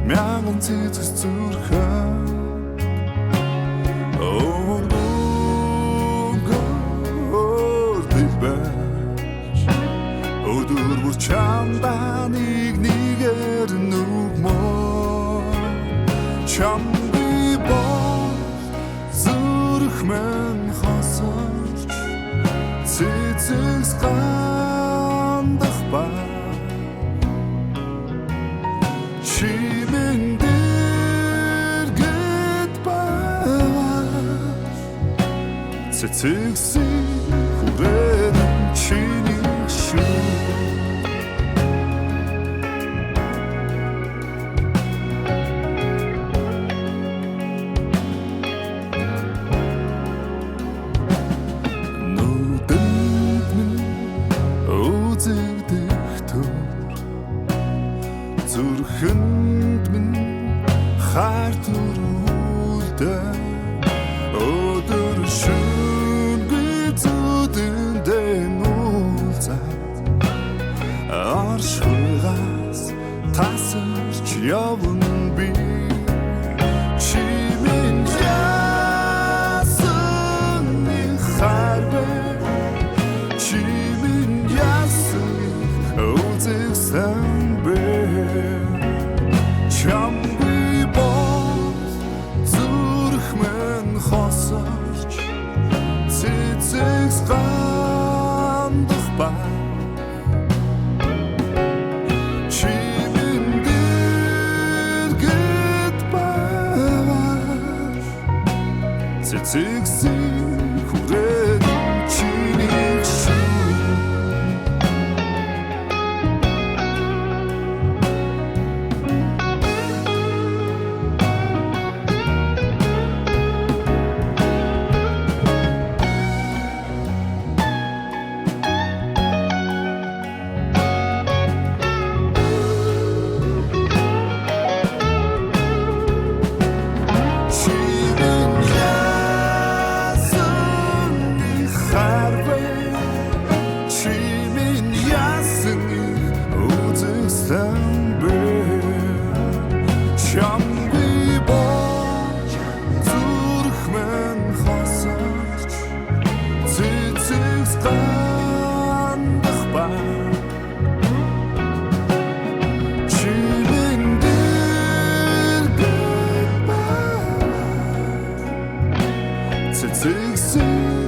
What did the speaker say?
мянган цэцэс зүрхэн өдөр бүр чамдаа нэгээр нүгмөө чамби бол зүрх мэн хасарч цэцэс гандах ба чимэн дэргэд баваш цэцэсийн хүрээд чиний шүү зүрхэнд минь хартур үлдээ өдөр шөнөгүй зүдэндээ нуулзаад аршгаас тасарч явна би чимэн ясны харвэ чимэн ясны үзэгсэн чамби бол зүрх мэн хосорч цэцэс гандах ба чимэн дэргэд баваш цэцэсийн хүрээд чиний шүү чамби бол зүрх мэн хасарч цэцэс гандах ба чимэн дэргэд ба цэцэсийн